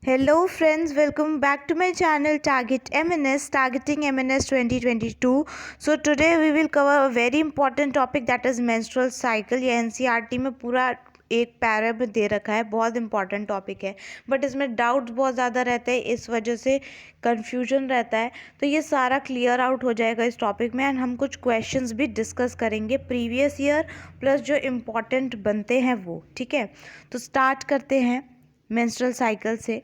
Hello friends, welcome back to my channel Target MNS, Targeting MNS 2022. So today we will cover a very important topic that is menstrual cycle. ये NCERT में पूरा एक para में दे रखा है, बहुत important topic है but इसमें डाउट्स बहुत ज़्यादा रहते हैं, इस वजह से कन्फ्यूजन रहता है। तो ये सारा क्लियर आउट हो जाएगा इस टॉपिक में एंड हम कुछ क्वेश्चंस भी डिस्कस करेंगे प्रीवियस ईयर प्लस जो इम्पॉर्टेंट बनते हैं वो। ठीक है, तो स्टार्ट करते हैं मेंस्ट्रुअल साइकिल से।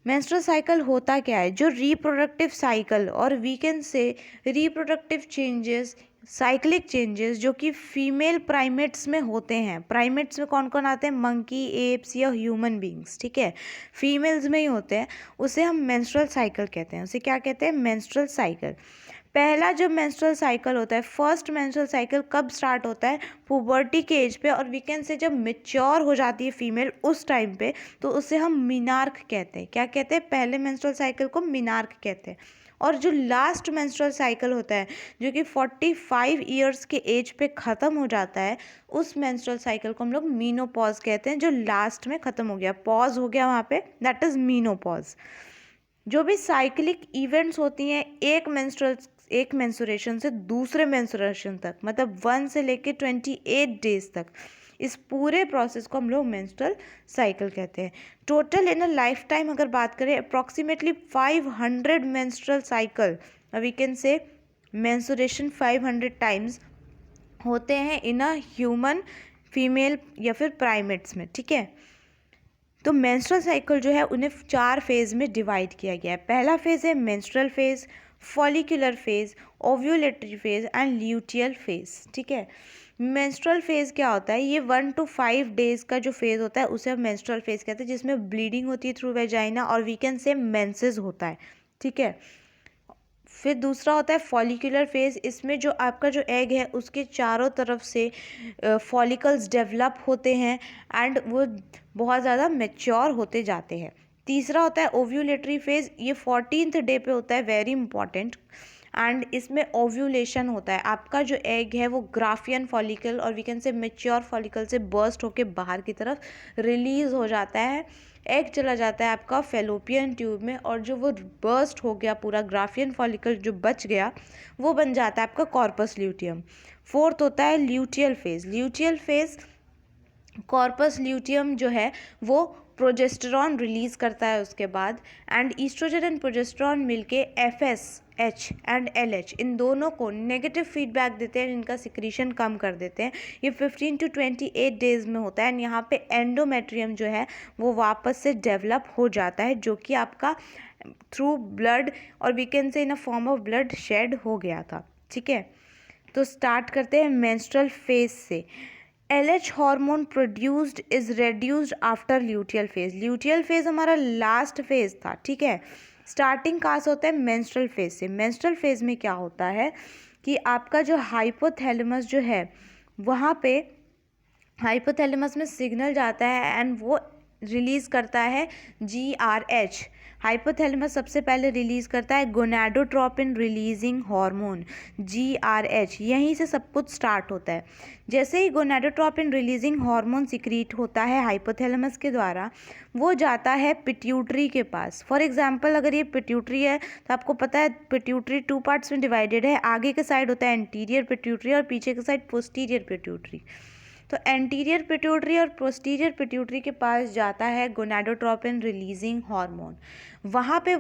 मेंस्ट्रुअल साइकिल होता क्या है? जो रिप्रोडक्टिव साइकिल और वीकेंड से रिप्रोडक्टिव चेंजेस, साइक्लिक चेंजेस जो कि फीमेल प्राइमेट्स में होते हैं। प्राइमेट्स में कौन कौन आते हैं? मंकी, एप्स या ह्यूमन बींग्स। ठीक है, फीमेल्स में ही होते हैं, उसे हम मेंस्ट्रुअल साइकिल कहते हैं। उसे क्या कहते हैं? Menstrual cycle. पहला जो मेंस्ट्रुअल साइकिल होता है, फर्स्ट मेंस्ट्रुअल साइकिल कब स्टार्ट होता है? पुबर्टी के एज पे, और वीकेंड से जब मेच्योर हो जाती है फीमेल उस टाइम पे, तो उसे हम मीनार्क कहते हैं। क्या कहते हैं? पहले मेंस्ट्रुअल साइकिल को मीनार्क कहते हैं। और जो लास्ट मेंस्ट्रुअल साइकिल होता है जो कि 45 ईयर्स के एज पे ख़त्म हो जाता है, उस मेंस्ट्रुअल साइकिल को हम लोग मीनोपॉज कहते हैं। जो लास्ट में ख़त्म हो गया, पॉज हो गया वहाँ पे, दैट इज़ मीनोपॉज। जो भी साइक्लिक इवेंट्स होती हैं एक मेंस्ट्रुएशन से दूसरे मेंस्ट्रुएशन तक, मतलब 1 से लेके 28 डेज तक, इस पूरे प्रोसेस को हम लोग मेंस्ट्रुअल साइकिल कहते हैं। Total in a lifetime अगर बात करें, approximately 500 menstrual cycle, we can say menstruation 500 times होते हैं इन अ ह्यूमन, फीमेल या फिर प्राइमेट्स में। ठीक है, तो मेंस्ट्रुअल साइकिल जो है उन्हें 4 फेज़ में डिवाइड किया गया है। पहला फेज़ है menstrual phase, follicular phase, ovulatory phase and luteal phase. ठीक है, मेंस्ट्रुअल फेज़ क्या होता है? ये 1 to 5 डेज़ का जो फेज़ होता है उसे हम मेंस्ट्रुअल फेज़ कहते हैं, जिसमें ब्लीडिंग होती है थ्रू वेजाइना और वी कैन से मेंसेस होता है। ठीक है, फिर दूसरा होता है फॉलिकुलर फेज़। इसमें जो आपका जो एग है उसके चारों तरफ से फॉलिकल्स डेवलप होते हैं एंड वो बहुत ज़्यादा मैच्योर होते जाते हैं। तीसरा होता है ओव्यूलेटरी फेज़, ये 14th डे पे होता है, वेरी इंपॉर्टेंट। एंड इसमें ओव्यूलेशन होता है, आपका जो एग है वो ग्राफियन फॉलिकल और we can say mature follicle से बर्स्ट होके बाहर की तरफ रिलीज हो जाता है। एग चला जाता है आपका फेलोपियन ट्यूब में, और जो वो बर्स्ट हो गया पूरा ग्राफियन फॉलिकल जो बच गया वो बन जाता है आपका कॉर्पस ल्यूटियम। फोर्थ होता है luteal phase. Luteal phase, corpus luteum जो है वो प्रोजेस्टेरॉन रिलीज करता है उसके बाद, एंड ईस्ट्रोजन एंड प्रोजेस्टेरॉन मिलके FSH एंड LH इन दोनों को नेगेटिव फीडबैक देते हैं, इनका सिक्रीशन कम कर देते हैं। ये 15 to 28 डेज में होता है एंड यहाँ पे एंडोमेट्रियम जो है वो वापस से डेवलप हो जाता है, जो कि आपका थ्रू ब्लड और we can say in a form of blood shed हो गया था। ठीक है, तो स्टार्ट करते हैं मेंस्ट्रुअल फेज से। LH hormone produced is reduced after luteal phase. Luteal phase हमारा लास्ट फेज था। ठीक है, स्टार्टिंग कहाँ से होता है? मेंस्ट्रुअल फेज से। मेंस्ट्रुअल फेज में क्या होता है कि आपका जो हाइपोथैलेमस जो है वहाँ पे, हाइपोथैलेमस में सिग्नल जाता है एंड वो रिलीज़ करता है GRH। हाइपोथैलेमस सबसे पहले रिलीज़ करता है गोनाडोट्रोपिन रिलीजिंग हार्मोन GRH, यहीं से सब कुछ स्टार्ट होता है। जैसे ही गोनाडोट्रोपिन रिलीजिंग हार्मोन सिक्रीट होता है हाइपोथैलेमस के द्वारा, वो जाता है पिट्यूटरी के पास। फॉर एग्जांपल अगर ये पिट्यूटरी है तो आपको पता है पिट्यूटरी 2 पार्ट्स में डिवाइडेड है। आगे के साइड होता है एंटीरियर पिट्यूटरी और पीछे के साइड पोस्टीरियर पिट्यूटरी। तो एंटीरियर पिट्यूटरी और पोस्टीरियर पिट्यूटरी के पास जाता है गोनाडोट्रोपिन रिलीजिंग हार्मोन। वहाँ पे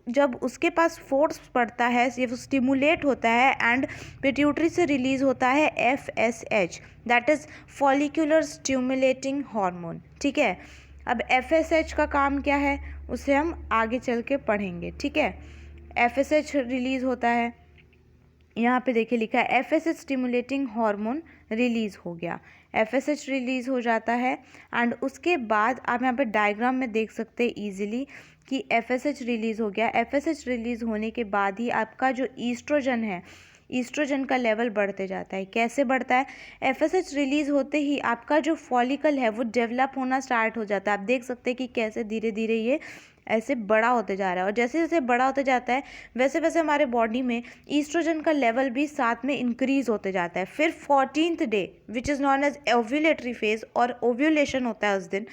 जब उसके पास फोर्स पड़ता है, ये स्टिमुलेट होता है एंड पिट्यूटरी से रिलीज होता है FSH, that is follicular stimulating hormone. ठीक है, अब FSH का काम क्या है उसे हम आगे चल के पढ़ेंगे। ठीक है, FSH रिलीज होता है, यहाँ पे देखिए लिखा है FSH स्टिमुलेटिंग हार्मोन रिलीज़ हो गया, FSH रिलीज़ हो जाता है एंड उसके बाद आप यहाँ पे डायग्राम में देख सकते हैं ईजिली कि FSH रिलीज़ हो गया। FSH रिलीज़ होने के बाद ही आपका जो ईस्ट्रोजन है, ईस्ट्रोजन का लेवल बढ़ते जाता है। कैसे बढ़ता है? FSH रिलीज़ होते ही आपका जो फॉलिकल है वो डेवलप होना स्टार्ट हो जाता है। आप देख सकते हैं कि कैसे धीरे धीरे ये ऐसे बड़ा होते जा रहा है, और जैसे जैसे बड़ा होते जाता है वैसे वैसे हमारे बॉडी में ईस्ट्रोजन का लेवल भी साथ में इंक्रीज होते जाता है। फिर 14th day which is known as ovulatory phase, और ओव्यूलेशन होता है उस दिन,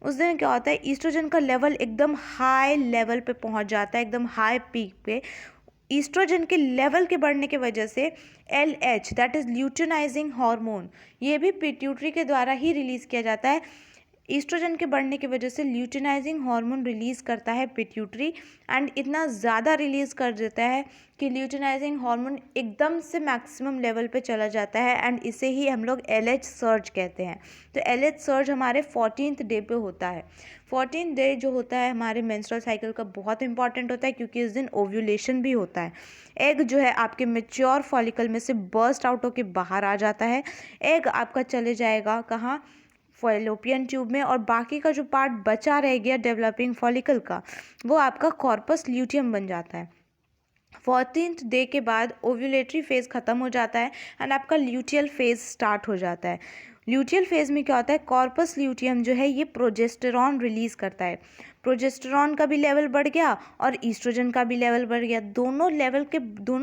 उस दिन क्या होता है, ईस्ट्रोजन का लेवल एकदम हाई लेवल पे पहुंच जाता है, एकदम हाई पीक पे। ईस्ट्रोजन के लेवल के बढ़ने की वजह से LH that is luteinizing hormone, ये भी पिट्यूटरी के द्वारा ही रिलीज़ किया जाता है। ईस्ट्रोजन के बढ़ने की वजह से ल्यूटिनाइजिंग हार्मोन रिलीज़ करता है पिट्यूटरी, एंड इतना ज़्यादा रिलीज़ कर देता है कि ल्यूटिनाइजिंग हार्मोन एकदम से मैक्सिमम लेवल पे चला जाता है, एंड इसे ही हम लोग LH सर्ज कहते हैं। तो LH सर्ज हमारे 14th डे पे होता है। 14th डे जो होता है हमारे मेंस्ट्रुअल साइकिल का बहुत इंपॉर्टेंट होता है, क्योंकि इस दिन ओव्यूलेशन भी होता है। एग जो है आपके मेच्योर फॉलिकल में से बर्स्ट आउट होकर बाहर आ जाता है। एग आपका चले जाएगा कहाँ, फैलोपियन ट्यूब में, और बाकी का जो पार्ट बचा रह गया डेवलपिंग फॉलिकल का, वो आपका कॉर्पस ल्यूटियम बन जाता है। 14th डे के बाद ओव्यूलेटरी फेज खत्म हो जाता है एंड आपका ल्यूटियल फेज स्टार्ट हो जाता है। ल्यूटियल फेज में क्या होता है, कॉर्पस ल्यूटियम जो है ये प्रोजेस्टेरॉन रिलीज करता है। प्रोजेस्टेरॉन का भी लेवल बढ़ गया और ईस्ट्रोजन का भी लेवल बढ़ गया। दोनों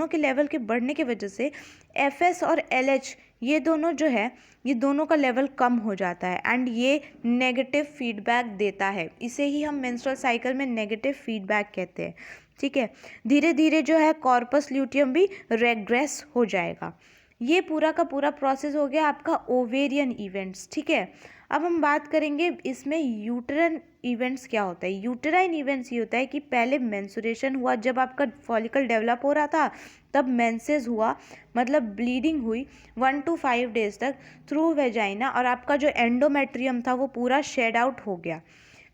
के लेवल के बढ़ने की वजह से FS और LH ये दोनों जो है, ये दोनों का लेवल कम हो जाता है, एंड ये नेगेटिव फीडबैक देता है। इसे ही हम मेंस्ट्रुअल साइकिल में नेगेटिव फीडबैक कहते हैं। ठीक है, धीरे धीरे जो है कॉर्पस ल्यूटियम भी रेग्रेस हो जाएगा। ये पूरा का पूरा प्रोसेस हो गया आपका ओवेरियन इवेंट्स। ठीक है, अब हम बात करेंगे इसमें यूटेरन इवेंट्स क्या होता है। यूटेराइन इवेंट्स ये होता है कि पहले मेंसुरेशन हुआ, जब आपका फॉलिकल डेवलप हो रहा था तब मेंसेस हुआ, मतलब ब्लीडिंग हुई 1 to 5 डेज तक थ्रू वेजाइना, और आपका जो एंडोमेट्रियम था वो पूरा शेड आउट हो गया।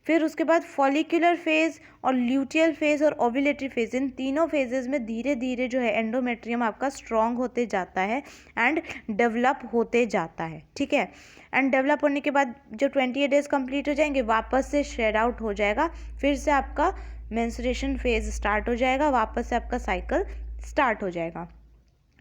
फिर उसके बाद फॉलिकुलर फेज और ल्यूटियल फेज और ओव्यूलेटरी फेज, इन तीनों फेजेस में धीरे धीरे जो है एंडोमेट्रियम आपका स्ट्रॉन्ग होते जाता है एंड डेवलप होते जाता है। ठीक है, एंड डेवलप होने के बाद जब 28 डेज कंप्लीट हो जाएंगे वापस से शेड आउट हो जाएगा, फिर से आपका मेंस्ट्रुएशन फेज स्टार्ट हो जाएगा, वापस से आपका साइकिल स्टार्ट हो जाएगा।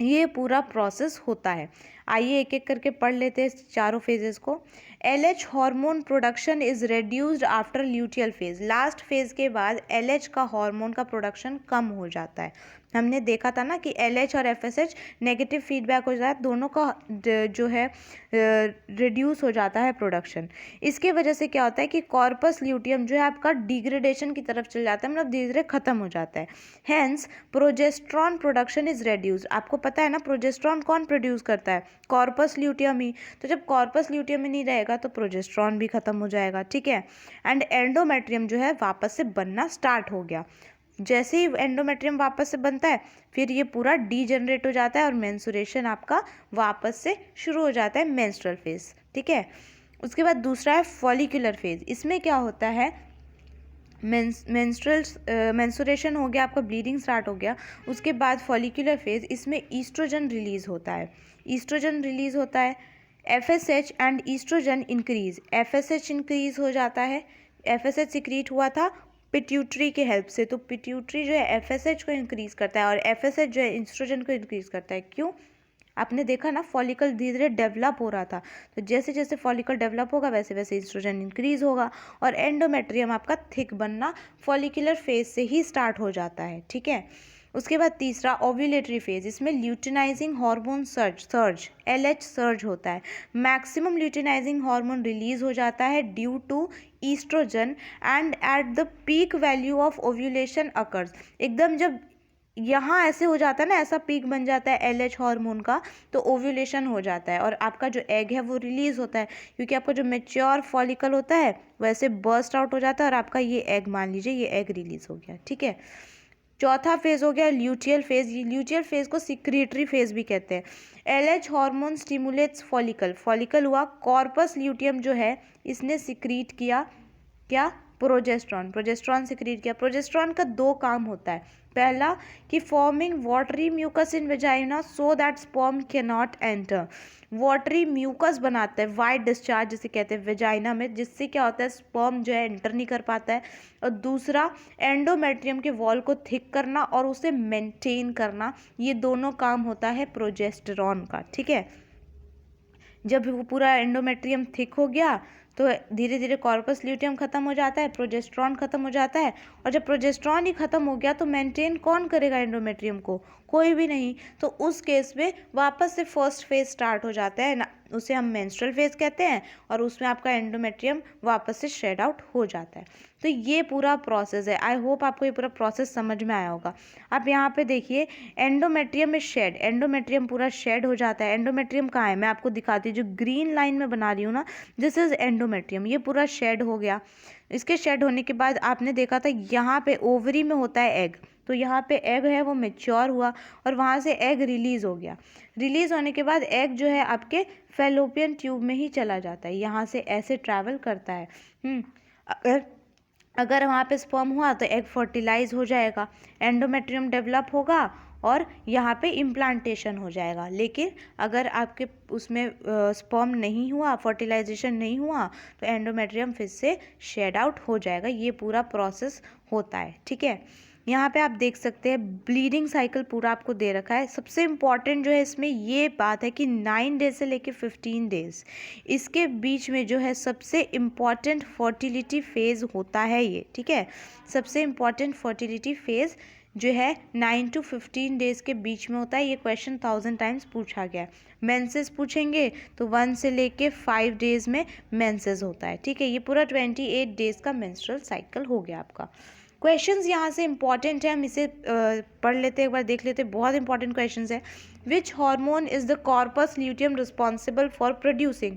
ये पूरा प्रोसेस होता है। आइए एक एक करके पढ़ लेते हैं चारों फेजेस को। LH hormone production is reduced after luteal phase. Last phase के बाद LH का हार्मोन का प्रोडक्शन कम हो जाता है। हमने देखा था ना कि LH और FSH नेगेटिव फीडबैक हो जाता है, दोनों का जो है रिड्यूस हो जाता है प्रोडक्शन। इसके वजह से क्या होता है कि कॉर्पस ल्यूटियम जो है आपका डिग्रेडेशन की तरफ चल जाता है, मतलब धीरे धीरे खत्म हो जाता है। Hence progesterone production is reduced. आपको पता है ना प्रोजेस्ट्रॉन कौन प्रोड्यूस करता है, कॉर्पस ल्यूटियम ही। तो जब कॉर्पस ल्यूटियम ही नहीं रहेगा तो प्रोजेस्ट्रॉन भी खत्म हो जाएगा। ठीक है, एंड एंडोमेट्रियम जो है वापस से बनना स्टार्ट हो गया। जैसे ही एंडोमेट्रियम वापस से बनता है फिर ये पूरा डीजनरेट हो जाता है और मेंस्ट्रुएशन आपका वापस से शुरू हो जाता है, मेंस्ट्रुअल फेज। ठीक है, उसके बाद दूसरा है फॉलिकुलर फेज। इसमें क्या होता है, मेंस्ट्रुएशन हो गया, आपका ब्लीडिंग स्टार्ट हो गया, उसके बाद फॉलिकुलर फेज, इसमें ईस्ट्रोजन रिलीज होता है। ईस्ट्रोजन रिलीज होता है, FSH and estrogen increase. FSH increase हो जाता है, FSH सिक्रीट हुआ था पिट्यूटरी के हेल्प से, तो पिट्यूटरी जो है FSH को इंक्रीज करता है और FSH जो है ईस्ट्रोजन को इंक्रीज करता है। क्यों, आपने देखा ना फॉलिकल धीरे धीरे डेवलप हो रहा था, तो जैसे जैसे फॉलिकल डेवलप होगा वैसे वैसे ईस्ट्रोजन इंक्रीज होगा और एंडोमेट्रियम आपका थिक बनना फॉलिकुलर फेज से ही स्टार्ट हो जाता है। ठीक है, उसके बाद तीसरा ओव्यूलेटरी फेज। इसमें luteinizing hormone surge LH surge होता है। मैक्सिमम ल्यूटिनाइजिंग हार्मोन रिलीज हो जाता है due to estrogen and at the peak value of ovulation occurs. एकदम जब यहाँ ऐसे हो जाता है ना, ऐसा पीक बन जाता है LH हार्मोन का, तो ओव्यूलेशन हो जाता है और आपका जो एग है वो रिलीज होता है, क्योंकि आपका जो मेच्योर फॉलिकल होता है वैसे बर्स्ट आउट हो जाता है और आपका ये एग, मान लीजिए ये एग रिलीज हो गया। ठीक है, चौथा फेज हो गया ल्यूटियल फेज। ल्यूटियल फेज को सिक्रीटरी फेज भी कहते हैं। LH हार्मोन स्टिमुलेट्स फॉलिकल हुआ, कॉर्पस ल्यूटियम जो है इसने सिक्रीट किया क्या, प्रोजेस्ट्रॉन सिक्रीट किया। प्रोजेस्ट्रॉन का दो काम होता है, पहला कि forming watery mucus in vagina so that sperm can not enter. Watery mucus बनाता है, वाइट डिस्चार्ज जिसे कहते हैं वेजाइना में, जिससे क्या होता है स्पर्म जो है एंटर नहीं कर पाता है। और दूसरा एंडोमेट्रियम के वॉल को थिक करना और उसे मेंटेन करना, ये दोनों काम होता है प्रोजेस्टेरॉन का। ठीक है, जब वो पूरा एंडोमेट्रियम थिक हो गया तो धीरे धीरे कॉर्पस ल्यूटियम खत्म हो जाता है, प्रोजेस्ट्रॉन खत्म हो जाता है, और जब प्रोजेस्ट्रॉन ही खत्म हो गया तो मेंटेन कौन करेगा एंडोमेट्रियम को, कोई भी नहीं। तो उस केस में वापस से फर्स्ट फेज स्टार्ट हो जाता है, उसे हम मेंस्ट्रुअल फेज कहते हैं, और उसमें आपका एंडोमेट्रियम वापस से शेड आउट हो जाता है। तो ये पूरा प्रोसेस है। आई होप आपको ये पूरा प्रोसेस समझ में आया होगा। आप यहाँ पे देखिए, एंडोमेट्रियम में शेड, एंडोमेट्रियम पूरा शेड हो जाता है। एंडोमेट्रियम कहाँ है, मैं आपको दिखाती हूँ, जो ग्रीन लाइन में बना रही हूँ ना, दिस इज एंडोमेट्रियम। ये पूरा शेड हो गया। इसके शेड होने के बाद आपने देखा था यहाँ पे ओवरी में होता है एग, तो यहाँ पे एग है वो मेच्योर हुआ और वहाँ से एग रिलीज हो गया। रिलीज होने के बाद एग जो है आपके फेलोपियन ट्यूब में ही चला जाता है, यहाँ से ऐसे ट्रैवल करता है। अगर अगर वहाँ पे स्पर्म हुआ तो एग फर्टिलाइज हो जाएगा, एंडोमेट्रियम डेवलप होगा और यहाँ पे इम्प्लांटेशन हो जाएगा। लेकिन अगर आपके उसमें स्पर्म नहीं हुआ, फर्टिलाइजेशन नहीं हुआ, तो एंडोमेट्रियम फिर से शेड आउट हो जाएगा। ये पूरा प्रोसेस होता है, ठीक है। यहाँ पे आप देख सकते हैं ब्लीडिंग साइकिल पूरा आपको दे रखा है। सबसे इम्पॉर्टेंट जो है इसमें ये बात है कि 9 डेज से लेके 15 डेज, इसके बीच में जो है सबसे इम्पॉर्टेंट फर्टिलिटी फेज़ होता है ये, ठीक है। सबसे इम्पॉर्टेंट फर्टिलिटी फेज़ जो है 9 to 15 डेज़ के बीच में होता है। ये क्वेश्चन 1000 टाइम्स पूछा गया है। मेंसेस पूछेंगे तो 1 से लेके 5 डेज़ में मेंसेस होता है, ठीक है। ये पूरा 28 डेज़ का मेंस्ट्रुअल साइकिल हो गया आपका। क्वेश्चंस यहाँ से इंपॉर्टेंट है, हम इसे पढ़ लेते हैं, एक बार देख लेते हैं। बहुत इंपॉर्टेंट क्वेश्चंस है। Which hormone is the corpus luteum responsible for producing?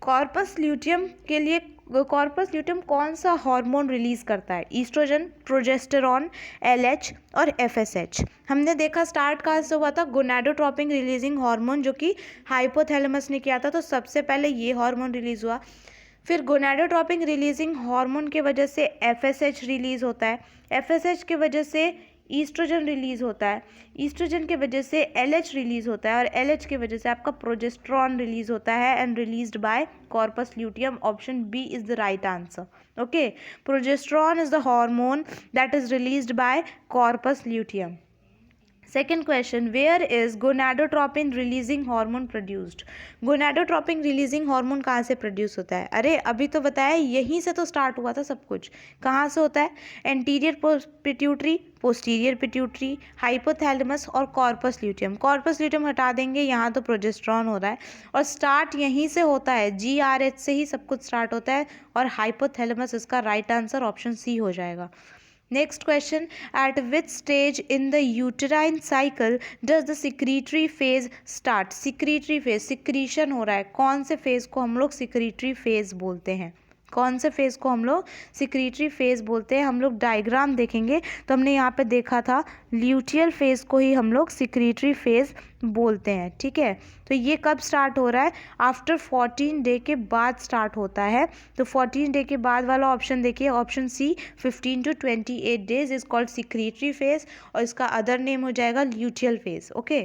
Corpus luteum के लिए कॉर्पस ल्यूटियम कौन सा हार्मोन रिलीज करता है? ईस्ट्रोजन, प्रोजेस्टेरॉन, एलएच और एफएसएच। हमने देखा स्टार्ट कहाँ से हुआ था, गोनाडोट्रोपिन रिलीजिंग हार्मोन, जो कि हाइपोथैलेमस ने किया था। तो सबसे पहले ये हार्मोन रिलीज हुआ। फिर गोनाडोट्रोपिन रिलीजिंग हार्मोन के वजह से एफएसएच रिलीज होता है। एफएसएच के वजह से ईस्ट्रोजन रिलीज होता है। ईस्ट्रोजन के वजह से एलएच रिलीज होता है और एलएच की वजह से आपका प्रोजेस्टेरॉन रिलीज होता है and released by corpus luteum. Option B is the right answer. Okay, progesterone is the hormone that is released by corpus luteum. Second question, where is gonadotropin releasing hormone produced? Gonadotropin releasing hormone कहाँ से produce होता है? अरे अभी तो बताया, यहीं से तो स्टार्ट हुआ था सब कुछ। कहाँ से होता है? Anterior pituitary, posterior pituitary, hypothalamus और कॉर्पस ल्यूटियम। कॉर्पस ल्यूटियम हटा देंगे, यहाँ तो प्रोजेस्टेरॉन हो रहा है और स्टार्ट यहीं से होता है। जीआरएच से ही सब कुछ स्टार्ट होता है और हाइपोथैलेमस इसका राइट आंसर ऑप्शन सी हो जाएगा। Next question, at which stage in the uterine cycle does the secretory phase start? secretory phase, secretion हो रहा है, कौन से phase को हम लोग secretory phase बोलते हैं? कौन से फेज़ को हम लोग सिक्रीटरी फेज़ बोलते हैं? हम लोग डायग्राम देखेंगे तो हमने यहाँ पे देखा था ल्यूटियल फेज़ को ही हम लोग सिक्रीटरी फेज़ बोलते हैं, ठीक है। तो ये कब स्टार्ट हो रहा है? आफ्टर 14 डे के बाद स्टार्ट होता है। तो 14 डे के बाद वाला ऑप्शन देखिए, option C 15 to 28 days is called secretory phase और इसका अदर नेम हो जाएगा luteal phase. Okay,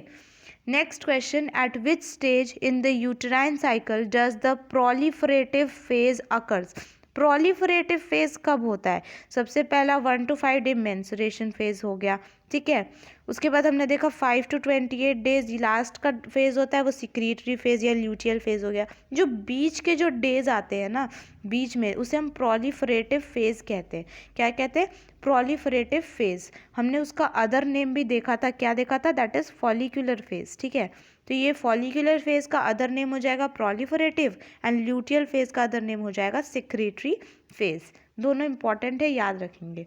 next question, at which stage in the uterine cycle does the proliferative phase occurs? Proliferative phase कब होता है? सबसे पहला 1 to 5 डे मेंस्ट्रुएशन फेज हो गया, ठीक है। उसके बाद हमने देखा 5 to 28 डेज लास्ट का फेज होता है, वो सिक्रीटरी फेज या ल्यूटियल फेज हो गया। जो बीच के जो डेज आते हैं ना बीच में, उसे हम प्रोलिफरेटिव फेज कहते हैं। क्या कहते हैं? Proliferative phase. हमने उसका अदर नेम भी देखा था, क्या देखा था? दैट इज फॉलिक्यूलर फेज, ठीक है। तो ये फॉलिक्यूलर फेज का अदर नेम हो जाएगा प्रोलिफरेटिव एंड ल्यूटियल फेज का अदर नेम हो जाएगा सिक्रीटरी फेज। दोनों इंपॉर्टेंट है, याद रखेंगे।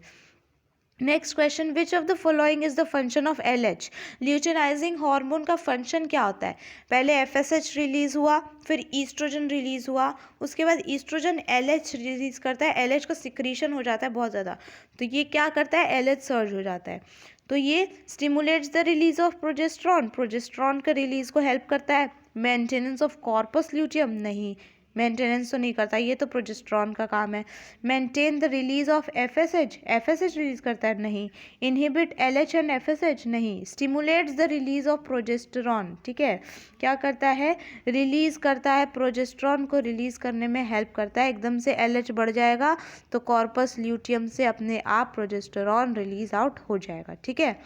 Next question, which of the following is the function of LH? Luteinizing hormone का फंक्शन क्या होता है? पहले एफएसएच रिलीज हुआ, फिर ईस्ट्रोजन रिलीज हुआ, उसके बाद ईस्ट्रोजन एलएच रिलीज करता है। एलएच का सिक्रीशन हो जाता है बहुत ज़्यादा, तो ये क्या करता है? एलएच सर्ज हो जाता है। तो ये stimulates the release of progesterone, progesterone का रिलीज को हेल्प करता है। मेंटेनेंस ऑफ कॉर्पस ल्यूटियम, नहीं, मेंटेनेंस तो नहीं करता, ये तो प्रोजेस्ट्रॉन का काम है। Maintain the release of FSH, FSH release करता है, नहीं। इनहिबिट एलएच एंड एफएसएच, नहीं। Stimulates the release of progesterone, ठीक है। क्या करता है? रिलीज करता है, प्रोजेस्ट्रॉन को रिलीज करने में हेल्प करता है। एकदम से एलएच बढ़ जाएगा तो कॉर्पस ल्यूटियम से अपने आप प्रोजेस्टेरॉन रिलीज आउट हो जाएगा, ठीक है।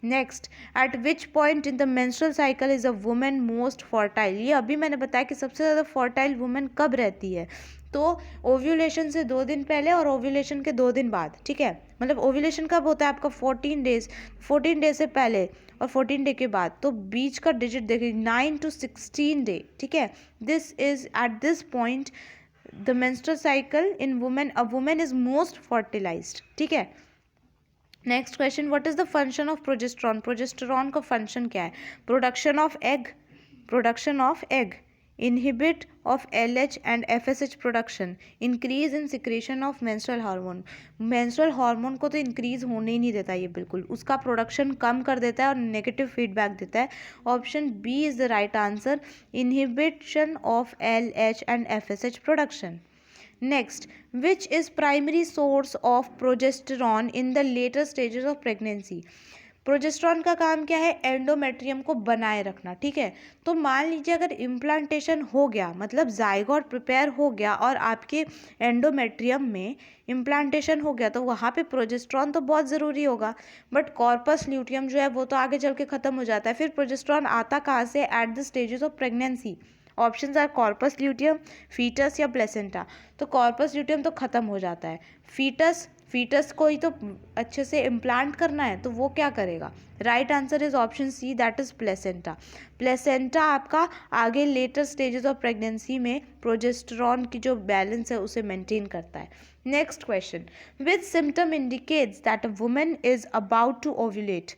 Next, at which point in the menstrual cycle is a women most fertile? ये अभी मैंने बताया कि सबसे ज़्यादा फर्टाइल वुमेन कब रहती है? तो ओव्यूलेशन से 2 दिन पहले और ओव्यूलेशन के 2 दिन बाद, ठीक है, मतलब ओव्यूलेशन कब होता है आपका 14 डेज से पहले और 14 डे के बाद, तो बीच का डिजिट देखिए 9 to 16 डे, ठीक है। This is at this point the menstrual cycle in women, a women is most fertilised, ठीक है। Next question, what is the function of progesterone? Progesterone का फंक्शन क्या है? Production of egg, inhibit of LH and FSH production, increase in secretion of menstrual hormone। menstrual hormone को तो increase होने ही नहीं देता ये, बिल्कुल उसका प्रोडक्शन कम कर देता है और नेगेटिव फीडबैक देता है। Option B is the right answer, inhibition of LH and FSH production। Next, which is primary source of progesterone in the later stages of pregnancy? Progesterone का काम क्या है? एंडोमेट्रियम को बनाए रखना, ठीक है। तो मान लीजिए अगर इम्प्लांटेशन हो गया, मतलब जाइगोट प्रिपेयर हो गया और आपके एंडोमेट्रियम में इम्प्लांटेशन हो गया, तो वहाँ पे प्रोजेस्ट्रॉन तो बहुत ज़रूरी होगा। बट कॉर्पस ल्यूटियम जो है वो तो आगे चल के ख़त्म हो जाता है। फिर प्रोजेस्ट्रॉन आता कहाँ से? At the stages of pregnancy. Options are corpus luteum, foetus या प्लेसेंटा। तो कॉर्पस ल्यूटियम तो ख़त्म हो जाता है। फीटस को ही तो अच्छे से इम्प्लांट करना है, तो वो क्या करेगा? Right answer is option C, that is placenta. Placenta आपका आगे लेटर स्टेजेस ऑफ प्रेगनेंसी में प्रोजेस्टेरॉन की जो बैलेंस है उसे मेंटेन करता है। Next question, which symptom indicates that a woman is about to ovulate?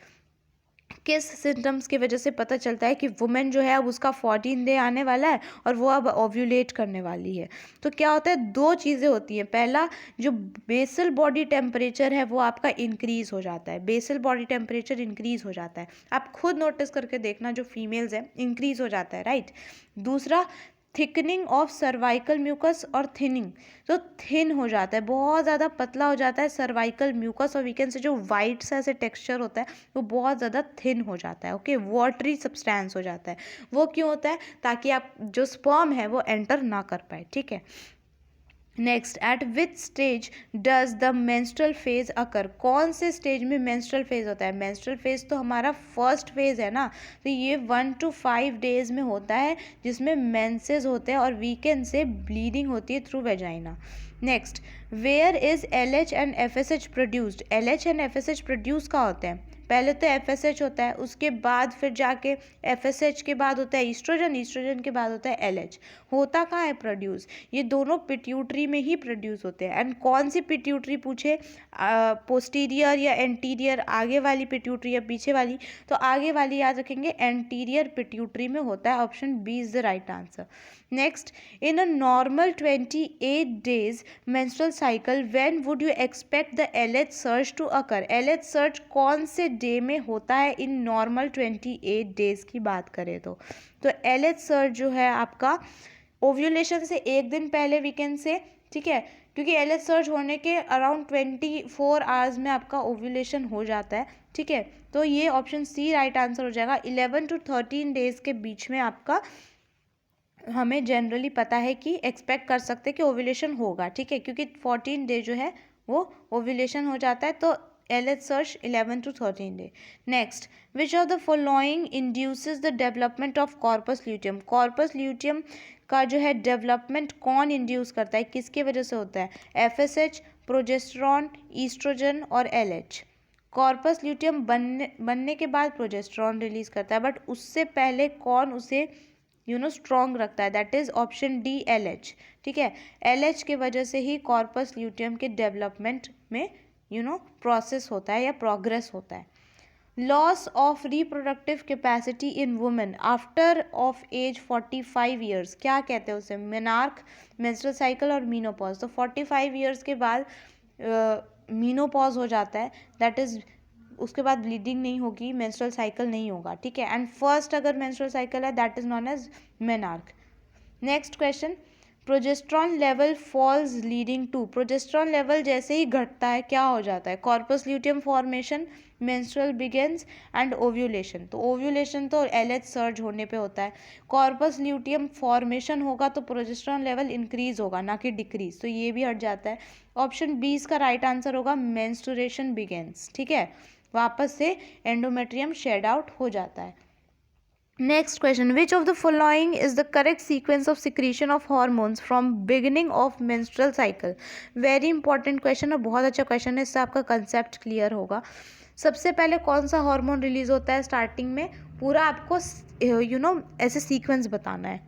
किस सिम्टम्स की वजह से पता चलता है कि वुमेन जो है अब उसका 14 डे आने वाला है और वो अब ओव्यूलेट करने वाली है? तो क्या होता है, 2 चीज़ें होती हैं। पहला, जो बेसल बॉडी टेम्परेचर है वो आपका इंक्रीज़ हो जाता है, बेसल बॉडी टेम्परेचर इंक्रीज़ हो जाता है। आप खुद नोटिस करके देखना, जो फीमेल्स हैं इंक्रीज़ हो जाता है, राइट। दूसरा, थिकनिंग ऑफ सर्वाइकल म्यूकस और थिनिंग, तो थिन हो जाता है, बहुत ज़्यादा पतला हो जाता है सर्वाइकल म्यूकस, और वीकेंड से जो वाइट सा ऐसे टेक्सचर होता है वो बहुत ज़्यादा थिन हो जाता है, ओके, वाटरी सब्सटेंस हो जाता है। वो क्यों होता है? ताकि आप जो स्पर्म है वो एंटर ना कर पाए, ठीक है। Next, at which stage does the menstrual phase occur? कौन से स्टेज में मेंस्ट्रुअल फेज होता है? मेंस्ट्रुअल फेज तो हमारा फर्स्ट फेज है ना, तो ये 1 to 5 डेज में होता है, जिसमें मेंसेस होते हैं और वीकेंड से ब्लीडिंग होती है through vagina. Next, where is LH and FSH produced? LH and FSH produce कहाँ होते हैं? पहले तो FSH होता है, उसके बाद फिर जाके FSH के बाद होता है ईस्ट्रोजन, ईस्ट्रोजन के बाद होता है LH। होता कहाँ है प्रोड्यूस? ये दोनों पिट्यूटरी में ही प्रोड्यूस होते हैं। एंड कौन सी पिट्यूटरी पूछे, पोस्टीरियर या एंटीरियर, आगे वाली पिट्यूटरी या पीछे वाली? तो आगे वाली याद रखेंगे, एंटीरियर पिट्यूटरी में होता है। Option B is the right answer. Next, in a normal 28 days menstrual cycle when would you expect the LH surge to occur? LH surge कौन से डे में होता है इन नॉर्मल 28 डेज की बात करें तो? LH surge जो है आपका ओव्यूलेशन से 1 दिन पहले, वीकेंड से, ठीक है, क्योंकि LH सर्ज होने के अराउंड 24 आवर्स में आपका ओव्यूलेशन हो जाता है, ठीक है। तो ये ऑप्शन सी राइट आंसर हो जाएगा। 11 to 13 डेज के बीच में आपका हमें जनरली पता है कि एक्सपेक्ट कर सकते हैं कि ओव्यूलेशन होगा, ठीक है, क्योंकि 14 डे जो है वो ओव्यूलेशन हो जाता है। तो LH search 11 to 13 day. Next, which of the following induces the development of corpus luteum? Corpus luteum का जो है डेवलपमेंट कौन इंड्यूस करता है, किसकी वजह से होता है? FSH, प्रोजेस्टेरॉन, ईस्ट्रोजन और LH। कॉर्पस ल्यूटियम बनने के बाद प्रोजेस्टेरॉन रिलीज करता है, बट उससे पहले कौन उसे स्ट्रॉन्ग रखता है? That is option D, LH, ठीक है। LH की वजह से ही कॉर्पस ल्यूटियम के डेवलपमेंट में प्रोसेस होता है या प्रोग्रेस होता है। Loss of reproductive capacity in women after of age 45 years, क्या कहते हैं उसे? मेनार्क, मेंस्ट्रुअल साइकिल और मीनोपॉज। तो 45 ईयर्स के बाद मीनोपॉज हो जाता है, दैट इज उसके बाद ब्लीडिंग नहीं होगी, मेंस्ट्रुअल साइकिल नहीं होगा, ठीक है। एंड फर्स्ट अगर मेंस्ट्रुअल साइकिल है, that is non age menarche. Next question, progesterone level falls leading to? Progesterone level जैसे ही घटता है क्या हो जाता है? Corpus luteum formation, menstrual begins and ovulation. तो ओव्यूलेशन तो LH सर्ज होने पे होता है। कॉर्पस ल्यूटियम फॉर्मेशन होगा तो प्रोजेस्ट्रॉन लेवल इंक्रीज होगा, ना कि डिक्रीज, तो ये भी हट जाता है। ऑप्शन बी इसका राइट आंसर होगा, मेंस्ट्रुएशन बिगिंस, ठीक है, वापस से एंडोमेट्रियम शेड आउट हो जाता है। Next question, which of the following is the correct sequence of secretion of hormones from beginning of menstrual cycle? Very important question है, बहुत अच्छा क्वेश्चन है, इससे आपका कंसेप्ट क्लियर होगा. सबसे पहले कौन सा हार्मोन रिलीज होता है स्टार्टिंग में, पूरा आपको ऐसे सीक्वेंस बताना है.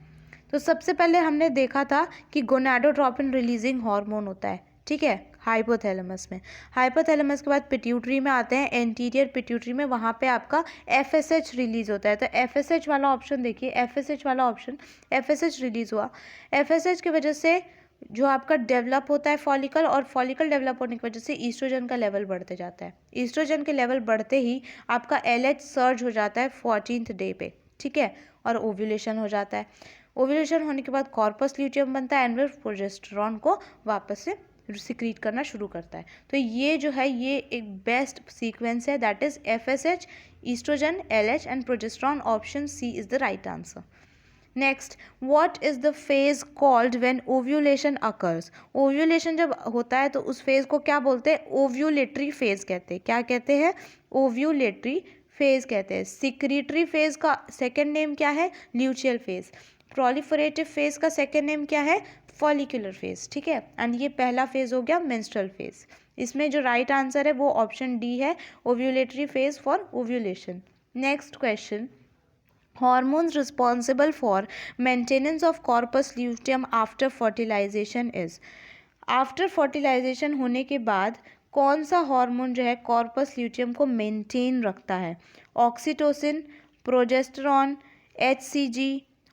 तो सबसे पहले हमने देखा था कि गोनाडोट्रोपिन रिलीजिंग हार्मोन होता है, ठीक है, हाइपोथैलेमस में. हाइपोथैलेमस के बाद पिट्यूटरी में आते हैं, एंटीरियर पिट्यूटरी में, वहाँ पे आपका एफएसएच रिलीज होता है. तो एफएसएच वाला ऑप्शन देखिए, एफएसएच वाला ऑप्शन, एफएसएच रिलीज हुआ. एफएसएच की वजह से जो आपका डेवलप होता है फॉलिकल, और फॉलिकल डेवलप होने की वजह से ईस्ट्रोजन का लेवल बढ़ते जाता है. ईस्ट्रोजन के लेवल बढ़ते ही आपका एलएच सर्ज हो जाता है 14th डे पे, ठीक है, और ओव्यूलेशन हो जाता है. ओव्यूलेशन होने के बाद कॉर्पस ल्यूटियम बनता है, एंड फिर प्रोजेस्टेरॉन को वापस से सिक्रीट करना शुरू करता है. तो ये जो है ये एक बेस्ट सीक्वेंस है, that is FSH, oestrogen, LH and progesterone. Option C is the right answer. Next, what is the phase called when ovulation occurs? Ovulation जब होता है तो उस फेज को क्या बोलते हैं? ओव्यूलेटरी फेज कहते हैं. क्या कहते हैं? ओव्यूलेटरी फेज कहते हैं. सिक्रीटरी फेज का सेकेंड नेम क्या है? ल्यूचियल फेज. प्रोलिफरेटिव फेज का सेकेंड नेम क्या है? फॉलिकुलर फेज, ठीक है. एंड ये पहला फेज हो गया मेंस्ट्रुअल फेज. इसमें जो राइट आंसर है वो ऑप्शन डी है, ovulatory phase for ovulation. Next question, hormones responsible for maintenance of corpus luteum after fertilization is? After fertilisation होने के बाद कौन सा हार्मोन जो है कॉर्पस ल्यूटियम को मेंटेन रखता है? ऑक्सीटोसिन, प्रोजेस्टेरॉन, एचसीजी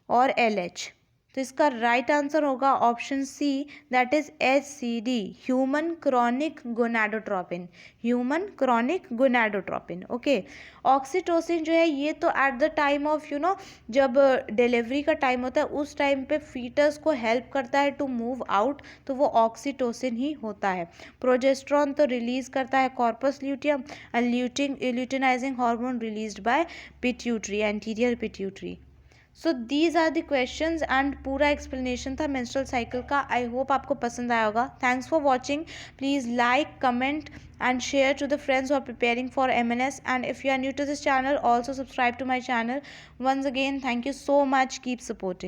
और एलएच. तो इसका राइट आंसर होगा option C, that is HCD, human chronic gonadotropin. Human chronic gonadotropin, okay. Oxytocin जो है ये तो एट द टाइम ऑफ जब डिलीवरी का टाइम होता है उस टाइम पे फीटस को हेल्प करता है टू मूव आउट, तो वो ऑक्सीटोसिन ही होता है. प्रोजेस्ट्रॉन तो रिलीज करता है corpus luteum, and luteinising hormone released by pituitary, anterior pituitary. So these are the questions and पूरा एक्सप्लेनेशन था मेंस्ट्रुअल साइकिल का. आई होप आपको पसंद आया होगा. Thanks for watching. Please like, comment and share to the friends who are preparing for MNS, and if you are new to this channel also subscribe to my channel. Once again, thank you so much. Keep supporting.